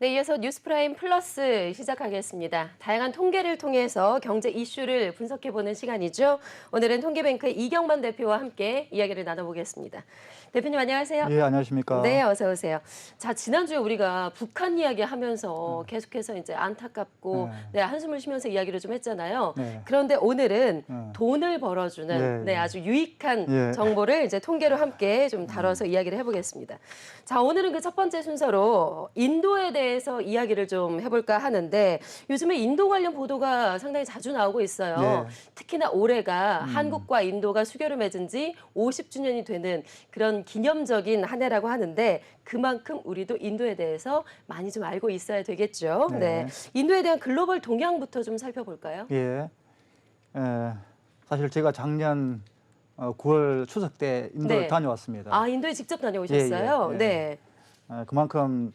네, 이어서 뉴스프라임 플러스 시작하겠습니다. 다양한 통계를 통해서 경제 이슈를 분석해보는 시간이죠. 오늘은 통계뱅크의 이경만 대표와 함께 이야기를 나눠보겠습니다. 대표님 안녕하세요. 예, 안녕하십니까. 네, 어서 오세요. 자, 지난주에 우리가 북한 이야기 하면서 계속해서 이제 안타깝고 한숨을 쉬면서 이야기를 좀 했잖아요. 네. 그런데 오늘은 네. 돈을 벌어주는 예. 아주 유익한 예. 정보를 이제 통계로 함께 좀 다뤄서 이야기를 해보겠습니다. 자, 오늘은 그 첫 번째 순서로 인도에 대해서 이야기를 좀 해볼까 하는데 요즘에 인도 관련 보도가 상당히 자주 나오고 있어요. 네. 특히나 올해가 한국과 인도가 수교를 맺은 지 50주년이 되는 그런 기념적인 한 해라고 하는데 그만큼 우리도 인도에 대해서 많이 좀 알고 있어야 되겠죠. 네. 인도에 대한 글로벌 동향부터 좀 살펴볼까요? 예. 사실 제가 작년 9월 추석 때 인도를 네. 다녀왔습니다. 아, 인도에 직접 다녀오셨어요? 예. 네. 그만큼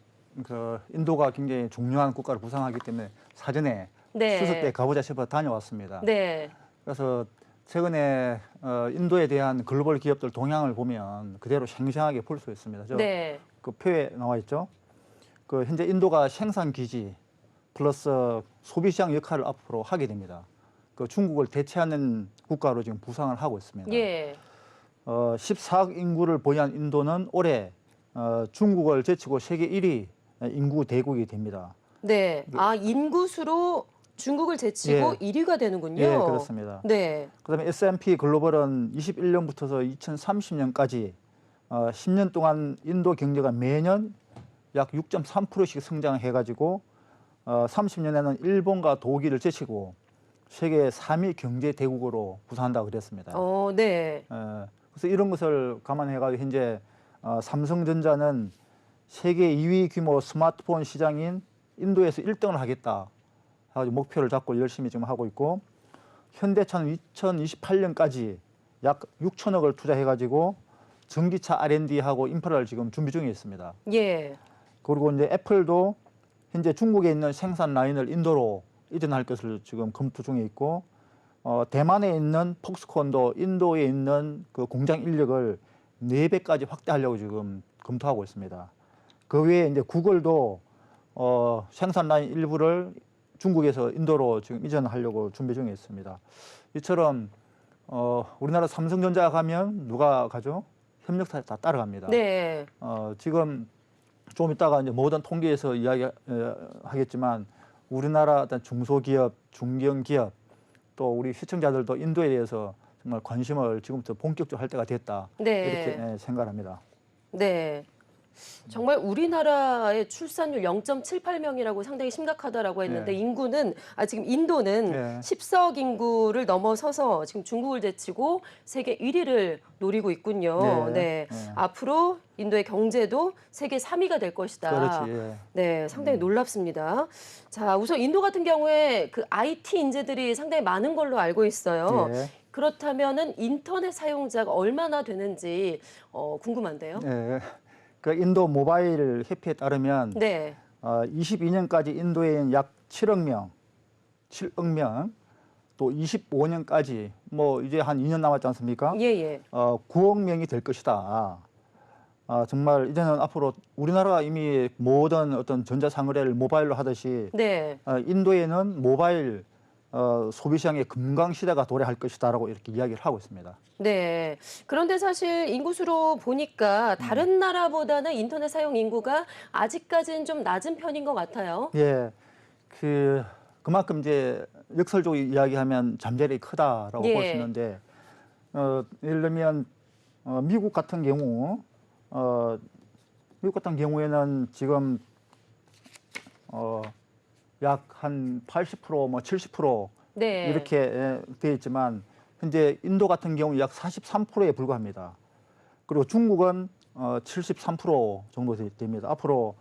인도가 굉장히 중요한 국가를 구성하기 때문에 사전에 네. 추석 때 가보자 싶어 다녀왔습니다. 네. 그래서 최근에 인도에 대한 글로벌 기업들 동향을 보면 그대로 생생하게 볼 수 있습니다. 네. 그 표에 나와 있죠. 그 현재 인도가 생산 기지 플러스 소비 시장 역할을 앞으로 하게 됩니다. 그 중국을 대체하는 국가로 지금 부상을 하고 있습니다. 예. 14억 인구를 보유한 인도는 올해 중국을 제치고 세계 1위 인구 대국이 됩니다. 네. 아, 인구수로 중국을 제치고 예. 1위가 되는군요. 예, 그렇습니다. 네. 그다음에 S&P 글로벌은 21년부터서 2030년까지 10년 동안 인도 경제가 매년 약 6.3%씩 성장해가지고 30년에는 일본과 독일을 제치고 세계 3위 경제 대국으로 부상한다고 그랬습니다. 네. 그래서 이런 것을 감안해가지고 현재 삼성전자는 세계 2위 규모 스마트폰 시장인 인도에서 1등을 하겠다 하고 목표를 잡고 열심히 지금 하고 있고 현대차는 2028년까지 약 6천억을 투자해가지고 전기차 R&D하고 인프라를 지금 준비 중에 있습니다. 예. 그리고 이제 애플도 현재 중국에 있는 생산 라인을 인도로 이전할 것을 지금 검토 중에 있고 대만에 있는 폭스콘도 인도에 있는 그 공장 인력을 4배까지 확대하려고 지금 검토하고 있습니다. 그 외에 이제 구글도 생산 라인 일부를 중국에서 인도로 지금 이전하려고 준비 중에 있습니다. 이처럼 우리나라 삼성전자 가면 누가 가죠? 협력사 다 따라갑니다. 네. 지금 좀 이따가 이제 모든 통계에서 이야기하겠지만 우리나라 어떤 중소기업, 중견기업 또 우리 시청자들도 인도에 대해서 정말 관심을 지금부터 본격적으로 할 때가 됐다. 네. 이렇게 생각합니다. 네. 정말 우리나라의 출산율 0.78명이라고 상당히 심각하다라고 했는데 네. 인구는 지금 인도는 네. 14억 인구를 넘어서서 지금 중국을 제치고 세계 1위를 노리고 있군요. 네. 앞으로 인도의 경제도 세계 3위가 될 것이다. 그렇지. 예. 네, 상당히 놀랍습니다. 자, 우선 인도 같은 경우에 그 IT 인재들이 상당히 많은 걸로 알고 있어요. 예. 그렇다면은 인터넷 사용자가 얼마나 되는지 궁금한데요. 예. 그 인도 모바일 협회에 따르면 네. 22년까지 인도에 약 7억 명, 7억 명, 또 25년까지 뭐 이제 한 2년 남았지 않습니까? 예. 9억 명이 될 것이다. 정말 이제는 앞으로 우리나라가 이미 모든 어떤 전자상거래를 모바일로 하듯이 네. 인도에는 모바일 소비 시장의 금강 시대가 도래할 것이다라고 이렇게 이야기를 하고 있습니다. 네. 그런데 사실 인구수로 보니까 다른 나라보다는 인터넷 사용 인구가 아직까지는 좀 낮은 편인 것 같아요. 예, 그만큼 이제 역설적으로 이야기하면 잠재력이 크다라고 볼 수 예. 있는데 예를 들면 미국 같은 경우에는 지금 약 한 80%, 뭐 70% 네. 이렇게 되어 있지만 현재 인도 같은 경우 약 43%에 불과합니다. 그리고 중국은 73% 정도 됩니다. 앞으로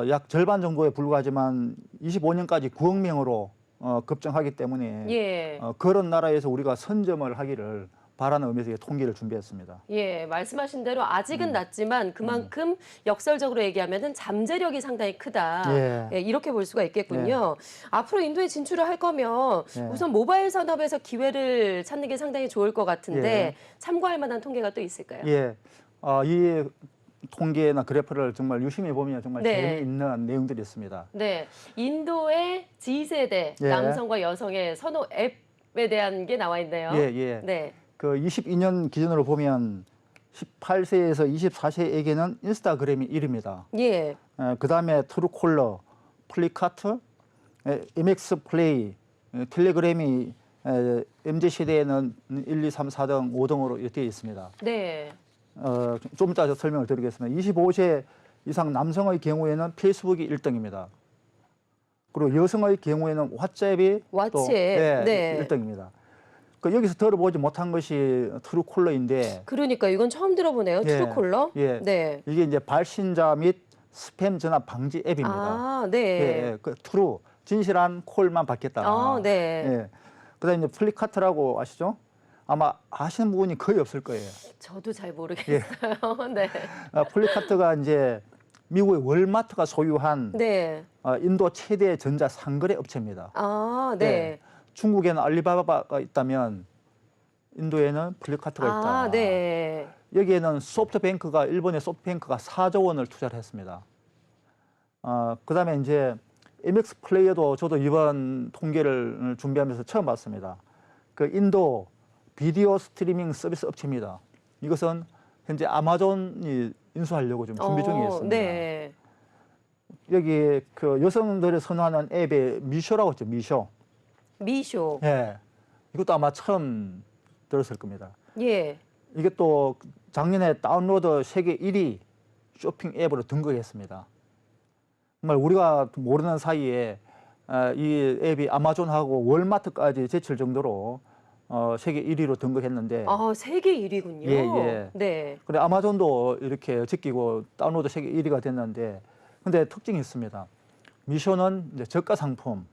약 절반 정도에 불과하지만 25년까지 9억 명으로 급증하기 때문에 예. 그런 나라에서 우리가 선점을 하기를 바라는 의미에서 통계를 준비했습니다. 예, 말씀하신 대로 아직은 낮지만 그만큼 역설적으로 얘기하면은 잠재력이 상당히 크다. 예. 예, 이렇게 볼 수가 있겠군요. 앞으로 인도에 진출을 할 거면 우선 모바일 산업에서 기회를 찾는 게 상당히 좋을 것 같은데 참고할 만한 통계가 또 있을까요? 예, 이 통계나 그래프를 정말 유심히 보면 정말 네. 재미있는 내용들이 있습니다. 네, 인도의 G세대 예. 남성과 여성의 선호 앱에 대한 게 나와 있네요. 예, 예. 네. 그 22년 기준으로 보면 18세에서 24세에게는 인스타그램이 1위입니다. 예. 그다음에 트루콜러, 플리카트, MX 플레이, 텔레그램이 MZ 시대에는 1, 2, 3, 4등, 5등으로 되어 있습니다. 네. 좀 이따 설명을 드리겠습니다. 25세 이상 남성의 경우에는 페이스북이 1등입니다. 그리고 여성의 경우에는 왓츠앱이 또 네. 1등입니다. 그 여기서 들어보지 못한 것이 트루콜러인데 그러니까 이건 처음 들어보네요. 예, 트루콜러. 예. 네. 이게 이제 발신자 및 스팸 전화 방지 앱입니다. 아, 네. 예, 그 트루 진실한 콜만 받겠다. 아, 네. 예. 그다음에 이제 플리카트라고 아시죠? 아마 아시는 분이 거의 없을 거예요. 저도 잘 모르겠어요. 네. 플리카트가 이제 미국의 월마트가 소유한 네. 인도 최대 전자 상거래 업체입니다. 아, 네. 예. 중국에는 알리바바가 있다면 인도에는 플리카트가 있다. 아, 네. 여기에는 소프트뱅크가 일본의 소프트뱅크가 4조 원을 투자를 했습니다. 그다음에 이제 MX 플레이어도 저도 이번 통계를 준비하면서 처음 봤습니다. 그 인도 비디오 스트리밍 서비스 업체입니다. 이것은 현재 아마존이 인수하려고 좀 준비 중에 있습니다. 네. 여기 그 여성들이 선호하는 앱에 미쇼라고 있죠. 미쇼. 미쇼. 예. 이것도 아마 처음 들었을 겁니다. 예. 이게 또 작년에 다운로드 세계 1위 쇼핑 앱으로 등극했습니다. 정말 우리가 모르는 사이에 이 앱이 아마존하고 월마트까지 제칠 정도로 세계 1위로 등극했는데 아, 세계 1위군요. 예, 예. 네. 그래 아마존도 이렇게 제끼고 다운로드 세계 1위가 됐는데 근데 특징이 있습니다. 미쇼는 이제 저가 상품.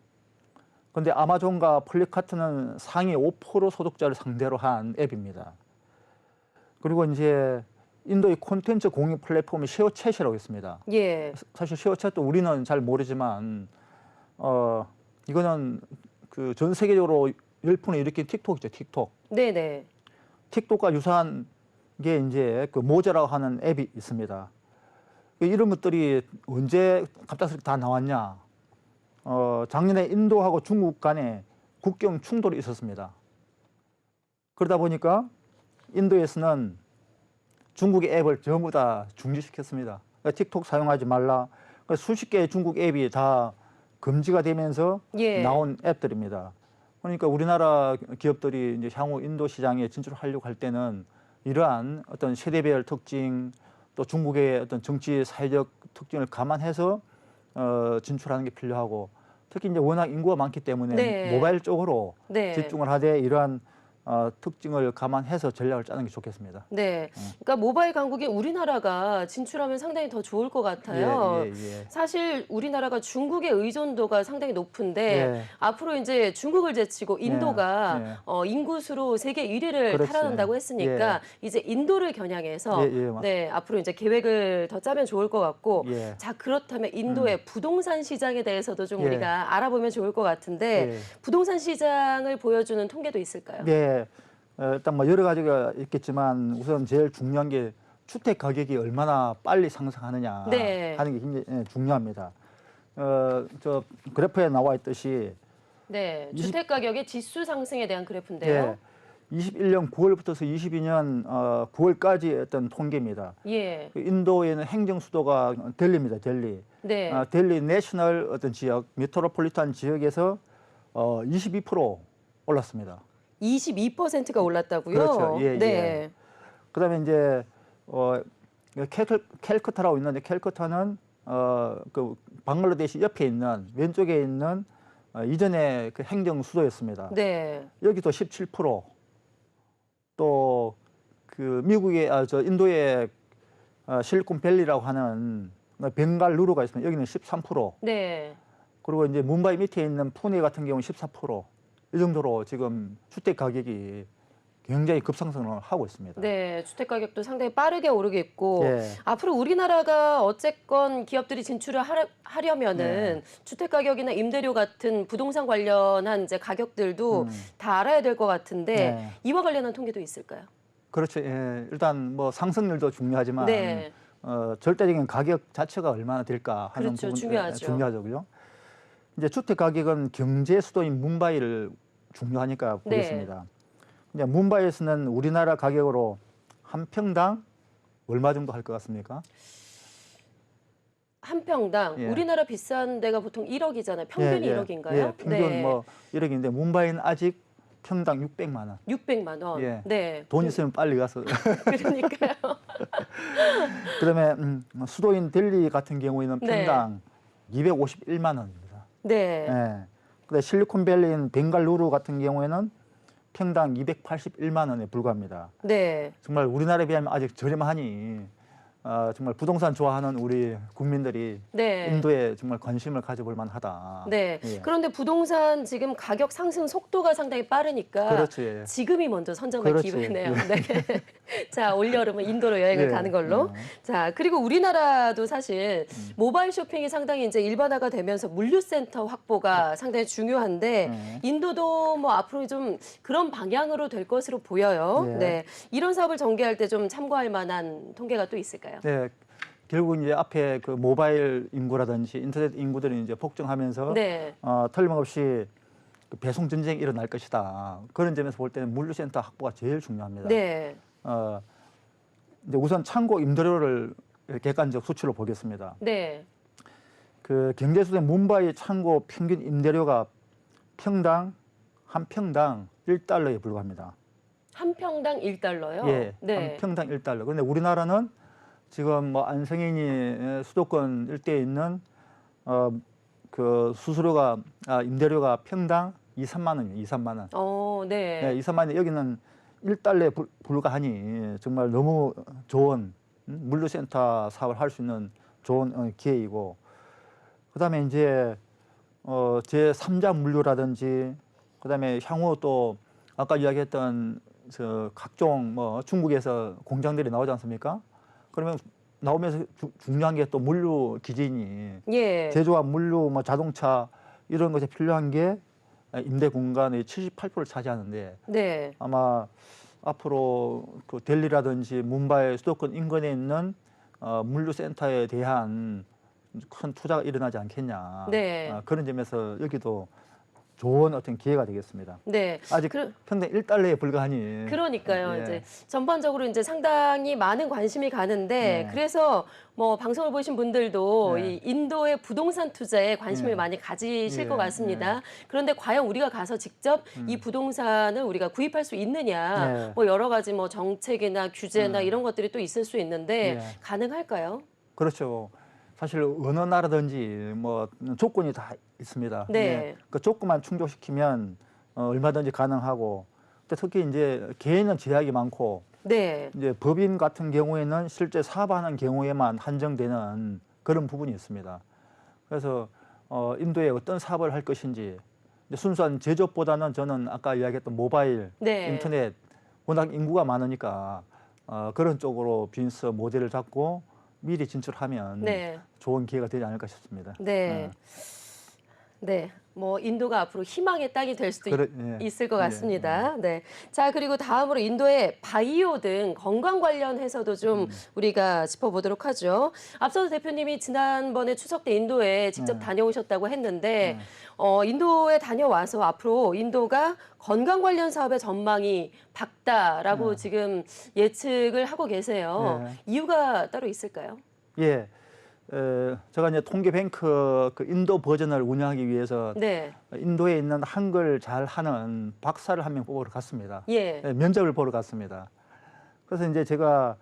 근데 아마존과 플리카트는 상위 5% 소득자를 상대로 한 앱입니다. 그리고 이제 인도의 콘텐츠 공유 플랫폼이 쉐어챗이라고 있습니다. 예. 사실 쉐어챗도 우리는 잘 모르지만 이거는 그 전 세계적으로 열풍을 일으킨 틱톡이죠. 틱톡. 네네. 틱톡과 유사한 게 이제 그 모자라고 하는 앱이 있습니다. 이런 것들이 언제 갑작스럽게 다 나왔냐? 작년에 인도하고 중국 간에 국경 충돌이 있었습니다. 그러다 보니까 인도에서는 중국의 앱을 전부 다 중지시켰습니다. 그러니까 틱톡 사용하지 말라. 그러니까 수십 개의 중국 앱이 다 금지가 되면서 예. 나온 앱들입니다. 그러니까 우리나라 기업들이 이제 향후 인도 시장에 진출하려고 할 때는 이러한 어떤 세대별 특징 또 중국의 어떤 정치 사회적 특징을 감안해서 진출하는 게 필요하고 특히 이제 워낙 인구가 많기 때문에 네. 모바일 쪽으로 네. 집중을 하되 이러한 특징을 감안해서 전략을 짜는 게 좋겠습니다. 네. 그러니까 모바일 강국에 우리나라가 진출하면 상당히 더 좋을 것 같아요. 예, 예, 예. 사실 우리나라가 중국의 의존도가 상당히 높은데 예. 앞으로 이제 중국을 제치고 인도가 예. 인구수로 세계 1위를 그렇지. 탈환한다고 했으니까 이제 인도를 겨냥해서 네, 앞으로 이제 계획을 더 짜면 좋을 것 같고 예. 자, 그렇다면 인도의 부동산 시장에 대해서도 좀 예. 우리가 알아보면 좋을 것 같은데 예. 부동산 시장을 보여주는 통계도 있을까요? 네. 일단 뭐 여러 가지가 있겠지만 우선 제일 중요한 게 주택 가격이 얼마나 빨리 상승하느냐 네. 하는 게 굉장히 중요합니다. 저 그래프에 나와 있듯이 네, 20 주택 가격의 지수 상승에 대한 그래프인데요. 21년 9월부터서 22년 9월까지 어떤 통계입니다. 예, 그 인도에는 행정 수도가 델리입니다. 델리. 네, 델리 내셔널 어떤 지역, 메트로폴리탄 지역에서 22% 올랐습니다. 22%가 올랐다고요? 그렇죠. 예, 네, 예. 그다음에 이제 캘커타라고 있는데 캘커타는 그 방글라데시 옆에 있는 왼쪽에 있는 이전에 그 행정 수도였습니다. 네, 여기도 17%. 또 그 미국의 저 인도의 실리콘밸리라고 하는 벵갈루루가 있습니다. 여기는 13%. 네. 그리고 이제 뭄바이 밑에 있는 푸네 같은 경우는 14%. 이 정도로 지금 주택 가격이 굉장히 급상승을 하고 있습니다. 네, 주택 가격도 상당히 빠르게 오르고 있고 예. 앞으로 우리나라가 어쨌건 기업들이 진출을 하려면은 네. 주택 가격이나 임대료 같은 부동산 관련한 이제 가격들도 다 알아야 될 것 같은데 네. 이와 관련한 통계도 있을까요? 그렇죠. 예. 일단 뭐 상승률도 중요하지만 네. 절대적인 가격 자체가 얼마나 될까 하는 그렇죠. 부분 중요하죠. 중요하죠, 그죠? 이제 주택 가격은 경제 수도인 뭄바이를 중요하니까 네. 보겠습니다. 이제 뭄바이에서는 우리나라 가격으로 한 평당 얼마 정도 할 것 같습니까? 한 평당 예. 우리나라 비싼 데가 보통 1억이잖아요. 평균이 1억인가요? 예, 평균 뭐 1억인데 뭄바이는 아직 평당 600만 원. 600만 원. 예. 네. 돈 있으면 빨리 가서. 그러니까요. 그다음에 수도인 델리 같은 경우에는 네. 평당 251만 원입니다. 네. 예. 근데 실리콘밸리인 벵갈루루 같은 경우에는 평당 281만 원에 불과합니다. 네. 정말 우리나라에 비하면 아직 저렴하니 정말 부동산 좋아하는 우리 국민들이 네. 인도에 정말 관심을 가져볼 만하다. 네. 예. 그런데 부동산 지금 가격 상승 속도가 상당히 빠르니까 그렇죠. 예. 지금이 먼저 선점할 그렇지. 기회네요. 예. 네. 자, 올여름은 인도로 여행을 예. 가는 걸로. 자, 그리고 우리나라도 사실 음. 모바일 쇼핑이 상당히 이제 일반화가 되면서 물류센터 확보가 상당히 중요한데 네. 인도도 뭐 앞으로 좀 그런 방향으로 될 것으로 보여요. 예. 네. 이런 사업을 전개할 때 좀 참고할 만한 통계가 또 있을까요? 네. 결국 이제 앞에 그 모바일 인구라든지 인터넷 인구들이 이제 폭증하면서 네. 틀림없이 그 배송 전쟁이 일어날 것이다. 그런 점에서 볼 때는 물류센터 확보가 제일 중요합니다. 네. 이제 우선 창고 임대료를 객관적 수치로 보겠습니다. 네. 그 경제수도 뭄바이 창고 평균 임대료가 한 평당 1달러에 불과합니다. 한 평당 1달러요? 예, 네. 한 평당 1달러. 그런데 우리나라는 지금 뭐 안성인이 수도권 일대에 있는 그 수수료가 임대료가 평당 2, 3만 원이에요. 2, 3만 원. 네. 네, 2, 3만 원. 여기는 1달러에 불과하니 정말 너무 좋은 물류센터 사업을 할 수 있는 좋은 기회이고, 그다음에 이제 제 3자 물류라든지, 그다음에 향후 또 아까 이야기했던 저 각종 뭐 중국에서 공장들이 나오지 않습니까? 그러면 나오면서 중요한 게 또 물류 기지니 예. 제조업, 물류, 뭐 자동차 이런 것에 필요한 게 임대 공간의 78%를 차지하는데 네. 아마 앞으로 그 델리라든지 뭄바이 수도권 인근에 있는 물류센터에 대한 큰 투자가 일어나지 않겠냐. 네. 그런 점에서 여기도 좋은 어떤 기회가 되겠습니다. 네. 아직 평당 1달러에 불과하니. 그러니까요. 예. 이제 전반적으로 이제 상당히 많은 관심이 가는데 네. 그래서 뭐 방송을 보신 분들도 네. 이 인도의 부동산 투자에 관심을 예. 많이 가지실 예. 것 같습니다. 그런데 과연 우리가 가서 직접 이 부동산을 우리가 구입할 수 있느냐, 네. 뭐 여러 가지 뭐 정책이나 규제나 이런 것들이 또 있을 수 있는데 예. 가능할까요? 그렇죠. 사실 어느 나라든지 뭐 조건이 다 있습니다. 네. 예. 그 조건만 충족시키면 얼마든지 가능하고, 또 특히 이제 개인은 제약이 많고 네. 이제 법인 같은 경우에는 실제 사업하는 경우에만 한정되는 그런 부분이 있습니다. 그래서 인도에 어떤 사업을 할 것인지 이제 순수한 제조업보다는 저는 아까 이야기했던 모바일, 네. 인터넷, 워낙 인구가 많으니까 그런 쪽으로 비즈니스 모델을 잡고 미리 진출하면 네. 좋은 기회가 되지 않을까 싶습니다. 네. 네. 뭐 인도가 앞으로 희망의 땅이 될 수도 예. 있을 것 예, 같습니다. 네. 자, 그리고 다음으로 인도의 바이오 등 건강 관련해서도 좀 우리가 짚어보도록 하죠. 앞서서 대표님이 지난번에 추석 때 인도에 직접 네. 다녀오셨다고 했는데 인도에 다녀와서 앞으로 인도가 건강 관련 사업의 전망이 밝다라고 네. 지금 예측을 하고 계세요. 네. 이유가 따로 있을까요? 예. 제가 이제 통계뱅크 그 인도 버전을 운영하기 위해서 네. 인도에 있는 한글 잘하는 박사를 한 명 뽑으러 갔습니다. 예. 면접을 보러 갔습니다. 그래서 이제 제가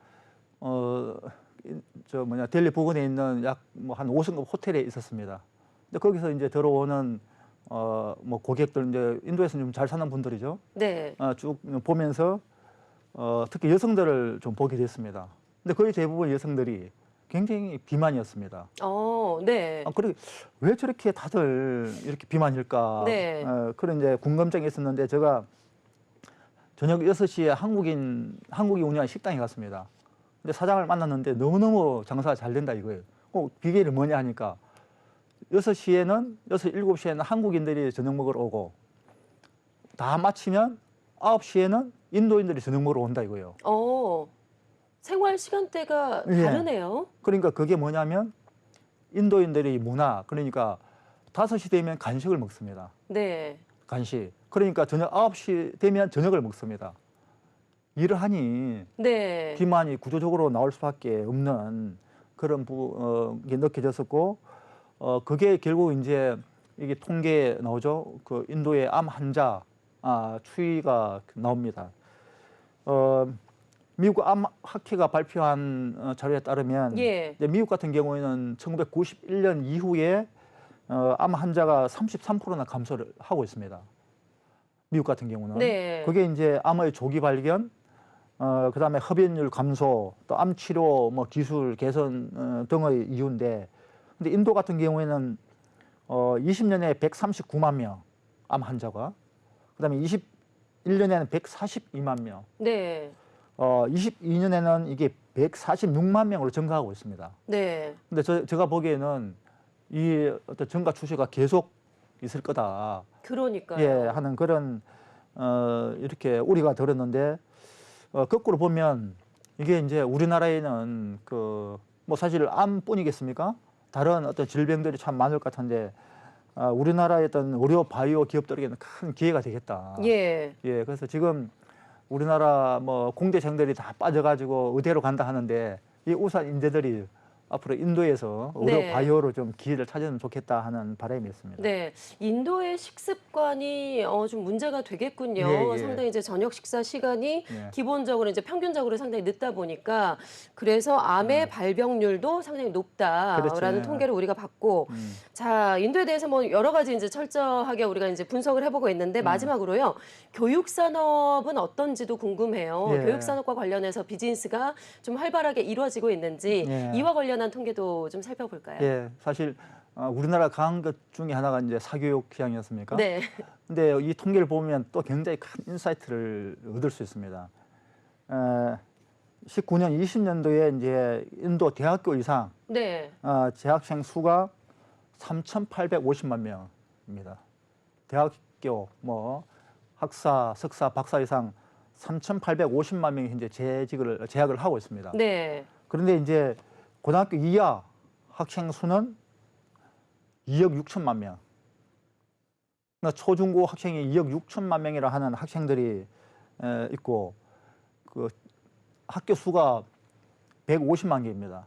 델리 부근에 있는 약 뭐 한 5성급 호텔에 있었습니다. 근데 거기서 이제 들어오는 뭐 고객들, 이제 인도에서 좀 잘 사는 분들이죠. 네. 쭉 보면서 특히 여성들을 좀 보게 됐습니다. 근데 거의 대부분 여성들이 굉장히 비만이었습니다. 네. 그래 왜 저렇게 다들 이렇게 비만일까? 네. 그런 이제 궁금증이 있었는데 제가 저녁 6시에 한국이 운영하는 식당에 갔습니다. 근데 사장을 만났는데 너무너무 장사가 잘 된다 이거예요. 비결이 뭐냐 하니까 6시, 7시에는 한국인들이 저녁 먹으러 오고 다 마치면 9시에는 인도인들이 저녁 먹으러 온다 이거예요. 생활 시간대가 예. 다르네요. 그러니까 그게 뭐냐면 인도인들의 문화, 그러니까 5시 되면 간식을 먹습니다. 네. 간식. 그러니까 저녁 9시 되면 저녁을 먹습니다. 일을 하니 네. 비만이 구조적으로 나올 수밖에 없는 그런 게 느껴졌었고, 그게 결국 이제 이게 통계에 나오죠. 그 인도의 암 환자 추이가 나옵니다. 미국 암학회가 발표한 자료에 따르면 예. 이제 미국 같은 경우에는 1991년 이후에 암 환자가 33%나 감소를 하고 있습니다. 미국 같은 경우는. 네. 그게 이제 암의 조기 발견, 그다음에 흡연율 감소, 또 암 치료 뭐 기술 개선 등의 이유인데, 근데 인도 같은 경우에는 20년에 139만 명 암 환자가, 그다음에 21년에는 142만 명, 네. 22년에는 이게 146만 명으로 증가하고 있습니다. 네. 근데 제가 보기에는 이 어떤 증가 추세가 계속 있을 거다. 그러니까요. 예, 하는 그런 이렇게 우려가 들었는데, 거꾸로 보면 이게 이제 우리나라에는 그 뭐 사실 암뿐이겠습니까? 다른 어떤 질병들이 참 많을 것 같은데, 우리나라의 어떤 의료 바이오 기업들에게는 큰 기회가 되겠다. 예. 예, 그래서 지금 우리나라 뭐 공대생들이 다 빠져가지고 의대로 간다 하는데, 이 우수한 인재들이 앞으로 인도에서 의료 네. 바이오로 좀 기회를 찾으면 좋겠다 하는 바람이 있습니다. 네, 인도의 식습관이 좀 문제가 되겠군요. 예, 예. 상당히 이제 저녁 식사 시간이 예. 기본적으로 이제 평균적으로 상당히 늦다 보니까 그래서 암의 발병률도 상당히 높다라는 그렇죠. 통계를 우리가 받고 자, 인도에 대해서 뭐 여러 가지 이제 철저하게 우리가 이제 분석을 해보고 있는데 마지막으로요. 교육 산업은 어떤지도 궁금해요. 예. 교육 산업과 관련해서 비즈니스가 좀 활발하게 이루어지고 있는지 예. 이와 관련한 통계도 좀 살펴볼까요? 예, 사실 우리나라 강한 것 중에 하나가 이제 사교육 시장이었습니까? 네. 근데 이 통계를 보면 또 굉장히 큰 인사이트를 얻을 수 있습니다. 19년, 20년도에 이제 인도 대학교 이상 네. 재학생 수가 3,850만 명입니다. 대학교 뭐 학사, 석사, 박사 이상 3,850만 명이 현재 재학을 하고 있습니다. 네. 그런데 이제 고등학교 이하 학생 수는 2억 6천만 명. 그러니까 초중고 학생이 2억 6천만 명이라 하는 학생들이 있고, 그 학교 수가 150만 개입니다.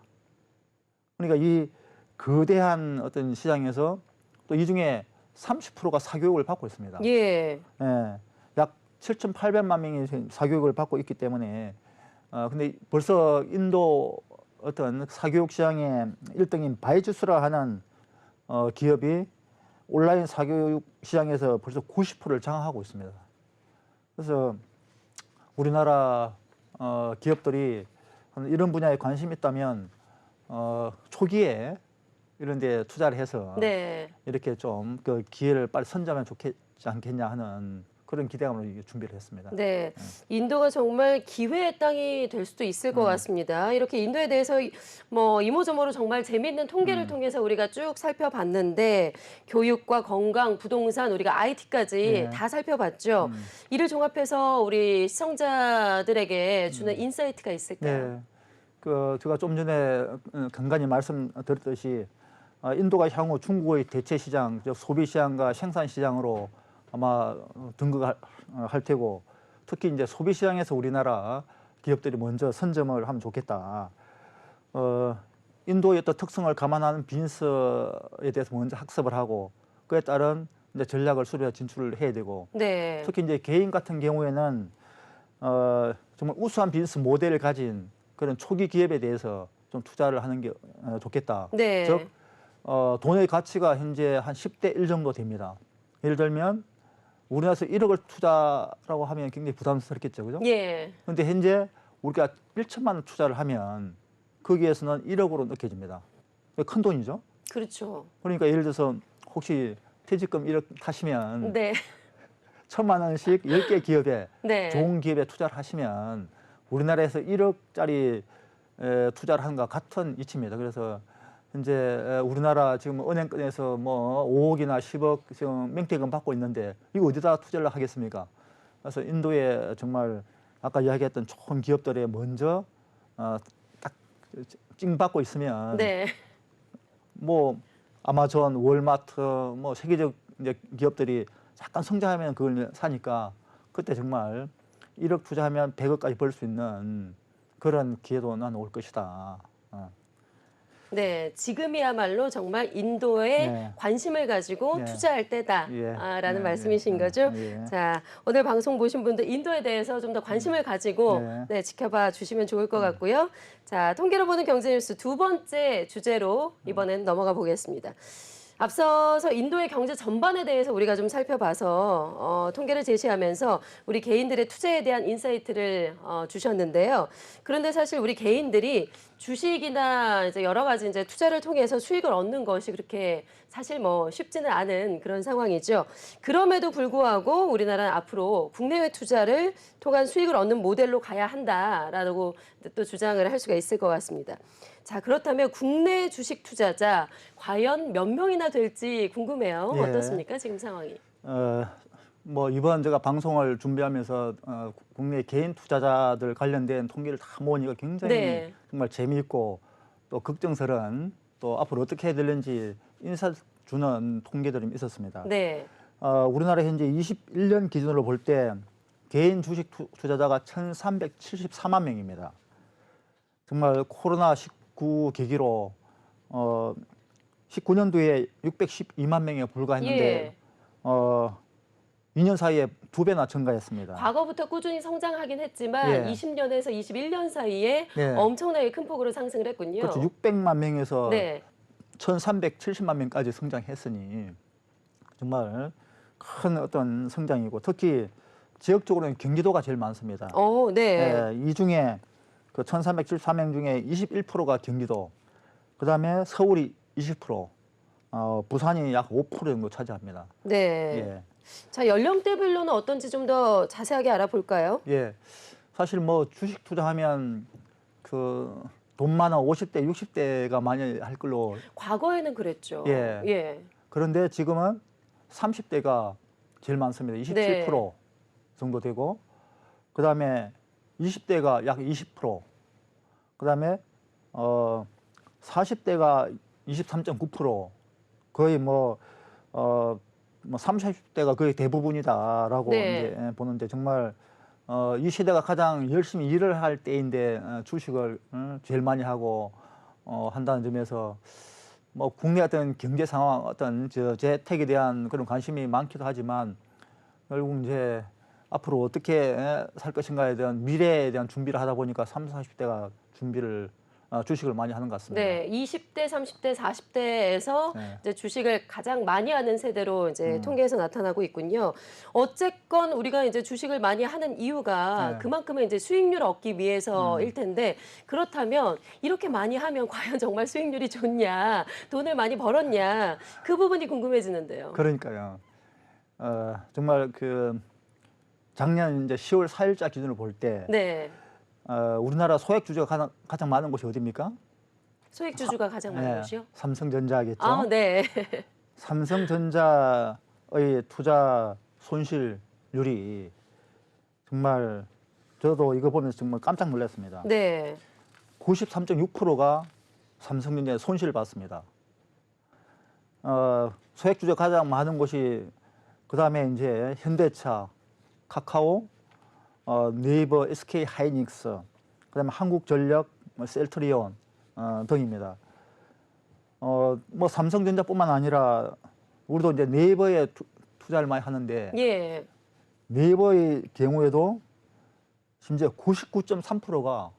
그러니까 이 거대한 어떤 시장에서 또 이 중에 30%가 사교육을 받고 있습니다. 예. 예, 약 7,800만 명이 사교육을 받고 있기 때문에, 근데 벌써 인도 어떤 사교육 시장의 1등인 바이주스라 하는 기업이 온라인 사교육 시장에서 벌써 90%를 장악하고 있습니다. 그래서 우리나라 기업들이 이런 분야에 관심이 있다면 초기에 이런 데 투자를 해서 네. 이렇게 좀 그 기회를 빨리 선점하면 좋겠지 않겠냐 하는 그런 기대감으로 준비를 했습니다. 네. 인도가 정말 기회의 땅이 될 수도 있을 것 같습니다. 이렇게 인도에 대해서 뭐 이모저모로 정말 재미있는 통계를 통해서 우리가 쭉 살펴봤는데 교육과 건강, 부동산, 우리가 IT까지 네. 다 살펴봤죠. 이를 종합해서 우리 시청자들에게 주는 인사이트가 있을까요? 네. 그 제가 좀 전에 간간히 말씀드렸듯이 인도가 향후 중국의 대체 시장, 즉 소비 시장과 생산 시장으로 아마 등극할 테고, 특히 이제 소비 시장에서 우리나라 기업들이 먼저 선점을 하면 좋겠다. 인도의 어떤 특성을 감안하는 비즈니스에 대해서 먼저 학습을 하고 그에 따른 이제 전략을 수립해 진출을 해야 되고, 네. 특히 이제 개인 같은 경우에는 정말 우수한 비즈니스 모델을 가진 그런 초기 기업에 대해서 좀 투자를 하는 게 좋겠다. 네. 즉 돈의 가치가 현재 한 10대 1 정도 됩니다. 예를 들면 우리나라에서 1억을 투자라고 하면 굉장히 부담스럽겠죠, 그죠? 예. 그런데 현재 우리가 1천만 원 투자를 하면 거기에서는 1억으로 느껴집니다. 큰 돈이죠. 그렇죠. 그러니까 예를 들어서 혹시 퇴직금 1억 타시면 네. 1,000만 원씩 10개 기업에 네. 좋은 기업에 투자를 하시면 우리나라에서 1억짜리 투자를 하는 것과 같은 이치입니다. 그래서 현재 우리나라 지금 은행권에서 뭐 5억이나 10억 지금 맹태금 받고 있는데 이거 어디다 투자를 하겠습니까? 그래서 인도에 정말 아까 이야기했던 좋은 기업들에 먼저 딱 찡받고 있으면 네. 뭐 아마존, 월마트, 뭐 세계적 이제 기업들이 잠깐 성장하면 그걸 사니까 그때 정말 1억 투자하면 100억까지 벌 수 있는 그런 기회도 난 올 것이다. 네, 지금이야말로 정말 인도에 네. 관심을 가지고 네. 투자할 예. 때다라는 예, 말씀이신 예, 거죠? 예. 자, 오늘 방송 보신 분들 인도에 대해서 좀 더 관심을 가지고 네. 네, 지켜봐 주시면 좋을 것 같고요. 자, 통계로 보는 경제뉴스 두 번째 주제로 이번엔 넘어가 보겠습니다. 앞서서 인도의 경제 전반에 대해서 우리가 좀 살펴봐서 통계를 제시하면서 우리 개인들의 투자에 대한 인사이트를 주셨는데요. 그런데 사실 우리 개인들이 주식이나 이제 여러 가지 이제 투자를 통해서 수익을 얻는 것이 그렇게 사실 뭐 쉽지는 않은 그런 상황이죠. 그럼에도 불구하고 우리나라는 앞으로 국내외 투자를 통한 수익을 얻는 모델로 가야 한다라고 또 주장을 할 수가 있을 것 같습니다. 자, 그렇다면 국내 주식 투자자 과연 몇 명이나 될지 궁금해요. 예. 어떻습니까? 지금 상황이. 뭐 이번 제가 방송을 준비하면서 국내 개인 투자자들 관련된 통계를 다 모으니까 굉장히 네. 정말 재미있고 또 걱정스러운 또 앞으로 어떻게 해야 되는지 인사 주는 통계들이 있었습니다. 네. 우리나라 현재 21년 기준으로 볼 때 개인 주식 투자자가 1,374만 명입니다. 정말 코로나19 계기로 19년도에 612만 명에 불과했는데 예. 2년 사이에 2배나 증가했습니다. 과거부터 꾸준히 성장하긴 했지만 예. 20년에서 21년 사이에 예. 엄청나게 큰 폭으로 상승을 했군요. 그렇죠. 600만 명에서 네. 1,370만 명까지 성장했으니 정말 큰 어떤 성장이고 특히 지역적으로는 경기도가 제일 많습니다. 네. 이 중에 그 1,374명 중에 21%가 경기도, 그다음에 서울이 20%, 부산이 약 5% 정도 차지합니다. 네. 예. 자, 연령대별로는 어떤지 좀 더 자세하게 알아볼까요? 예. 사실 뭐 주식 투자하면 그 돈 많은 50대, 60대가 많이 할 걸로. 과거에는 그랬죠. 예. 예. 그런데 지금은 30대가 제일 많습니다. 27% 네. 정도 되고, 그다음에 20대가 약 20%, 그다음에 40대가 23.9%, 거의 뭐 30, 40대가 거의 대부분이다라고 네. 이제 보는데 정말 이 시대가 가장 열심히 일을 할 때인데 주식을 제일 많이 하고 한다는 점에서 뭐 국내 어떤 경제 상황, 어떤 재택에 대한 그런 관심이 많기도 하지만 결국 이제 앞으로 어떻게 살 것인가에 대한 미래에 대한 준비를 하다 보니까 30, 40대가 준비를 주식을 많이 하는 것 같습니다. 네, 20대, 30대, 40대에서 네. 이제 주식을 가장 많이 하는 세대로 이제 통계에서 나타나고 있군요. 어쨌건 우리가 이제 주식을 많이 하는 이유가 네. 그만큼의 이제 수익률을 얻기 위해서일 텐데 그렇다면 이렇게 많이 하면 과연 정말 수익률이 좋냐, 돈을 많이 벌었냐 그 부분이 궁금해지는데요. 그러니까요. 정말 그 작년 이제 10월 4일자 기준으로 볼 때 네, 우리나라 소액 주주가 가장 많은 곳이 어디입니까? 소액 주주가 가장 많은 네, 곳이요? 삼성전자겠죠. 아, 네. 삼성전자의 투자 손실률이 정말 저도 이거 보면서 정말 깜짝 놀랐습니다. 네. 93.6%가 삼성전자에 손실을 봤습니다. 소액 주주가 가장 많은 곳이 그다음에 이제 현대차, 카카오, 네이버, SK 하이닉스, 그다음에 한국전력, 셀트리온 등입니다. 뭐 삼성전자뿐만 아니라 우리도 이제 네이버에 투자를 많이 하는데 예. 네이버의 경우에도 심지어 99.3%가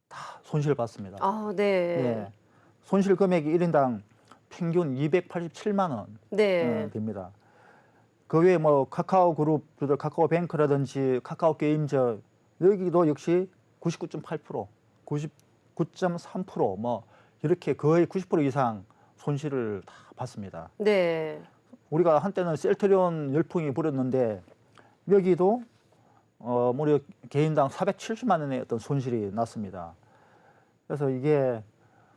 다 손실을 봤습니다. 아, 네. 예. 손실 금액이 1인당 평균 287만 원 네. 됩니다. 그 외에 뭐 카카오 그룹, 카카오뱅크라든지 카카오 게임즈 여기도 역시 99.8%, 99.3%뭐 이렇게 거의 90% 이상 손실을 다 봤습니다. 네. 우리가 한때는 셀트리온 열풍이 불었는데 여기도 무려 개인당 470만 원의 어떤 손실이 났습니다. 그래서 이게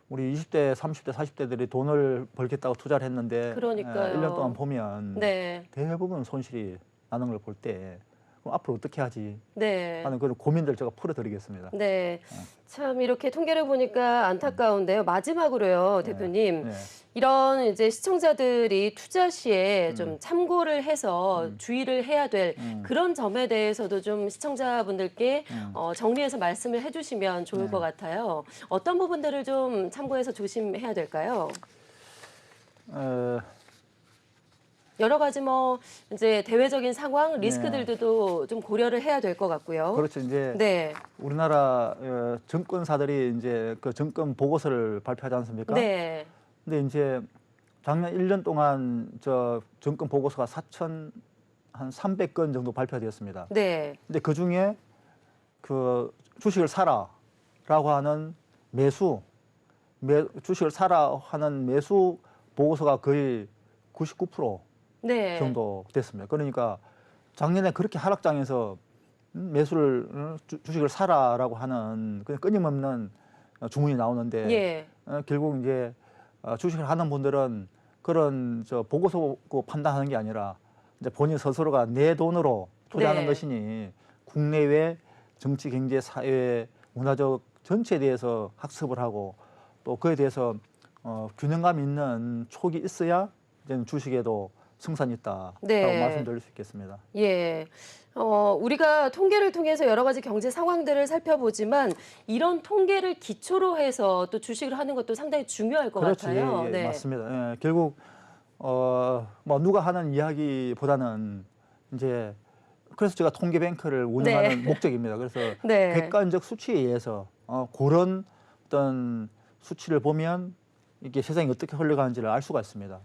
우리 20대, 30대, 40대들이 돈을 벌겠다고 투자를 했는데 그러니까요. 1년 동안 보면 네. 대부분 손실이 나는 걸 볼 때 그럼 앞으로 어떻게 하지 네. 하는 그런 고민들 제가 풀어드리겠습니다. 네. 참 이렇게 통계를 보니까 안타까운데요. 마지막으로요, 대표님. 네. 이런 이제 시청자들이 투자 시에 좀 참고를 해서 주의를 해야 될 그런 점에 대해서도 좀 시청자분들께 정리해서 말씀을 해주시면 좋을 것 같아요. 어떤 부분들을 좀 참고해서 조심해야 될까요? 여러 가지 뭐 이제 대외적인 상황, 리스크들도 좀 고려를 해야 될 것 같고요. 그렇죠. 이제 네. 우리나라 정권사들이 이제 그 정권 보고서를 발표하지 않습니까? 네. 근데 이제 작년 1년 동안 저 정권 보고서가 300건 정도 발표되었습니다. 네. 근데 그 중에 그 주식을 사라라고 하는 주식을 사라 하는 매수 보고서가 거의 99% 네. 정도 됐습니다. 그러니까 작년에 그렇게 하락장에서 주식을 사라라고 하는 그냥 끊임없는 주문이 나오는데 예. 결국 이제 주식을 하는 분들은 그런 저 보고서 판단하는 게 아니라 이제 본인 스스로가 내 돈으로 투자하는 네. 것이니 국내외 정치, 경제, 사회, 문화적 전체에 대해서 학습을 하고 또 그에 대해서 균형감 있는 촉이 있어야 이제 주식에도 승산이 있다라고 네. 말씀드릴 수 있겠습니다. 예. 우리가 통계를 통해서 여러 가지 경제 상황들을 살펴보지만 이런 통계를 기초로 해서 또 주식을 하는 것도 상당히 중요할 것 그렇죠. 같아요. 예, 예, 네. 맞습니다. 예, 결국 뭐 누가 하는 이야기보다는 이제 그래서 제가 통계뱅크를 운영하는 목적입니다. 그래서 네. 객관적 수치에 의해서 그런 어떤 수치를 보면 이게 세상이 어떻게 흘러가는지를 알 수가 있습니다.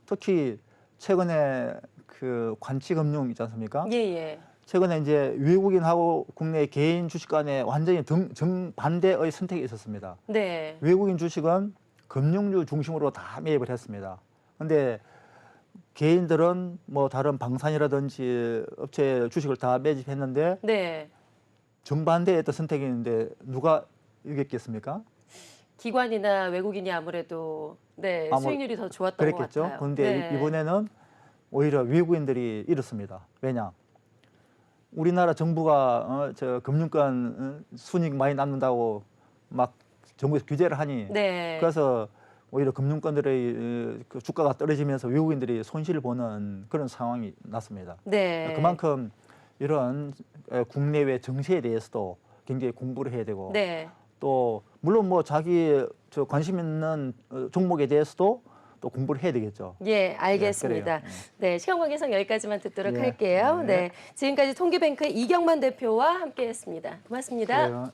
특히 최근에 그 관치금융 있지 않습니까? 예, 예. 최근에 이제 외국인하고 국내 개인 주식 간에 완전히 정반대의 선택이 있었습니다. 네. 외국인 주식은 금융주 중심으로 다 매입을 했습니다. 근데 개인들은 뭐 다른 방산이라든지 업체 주식을 다 매집했는데 네. 정반대의 어떤 선택이 있는데 누가 이겼겠습니까? 기관이나 외국인이 아무래도 네, 수익률이 더 좋았던 그랬겠죠. 것 같아요. 그런데 네. 이번에는 오히려 외국인들이 잃었습니다. 왜냐? 우리나라 정부가 저 금융권 순이익 많이 남는다고 막 정부에서 규제를 하니 네. 그래서 오히려 금융권들의 그 주가가 떨어지면서 외국인들이 손실을 보는 그런 상황이 났습니다. 네. 그만큼 이런 국내외 정세에 대해서도 굉장히 공부를 해야 되고 네. 또 물론 뭐 자기 저 관심 있는 종목에 대해서도 또 공부를 해야 되겠죠. 예, 알겠습니다. 그래요. 네, 시간 관계상 여기까지만 듣도록 예, 할게요. 네. 네, 지금까지 통계뱅크의 이경만 대표와 함께했습니다. 고맙습니다. 그래요.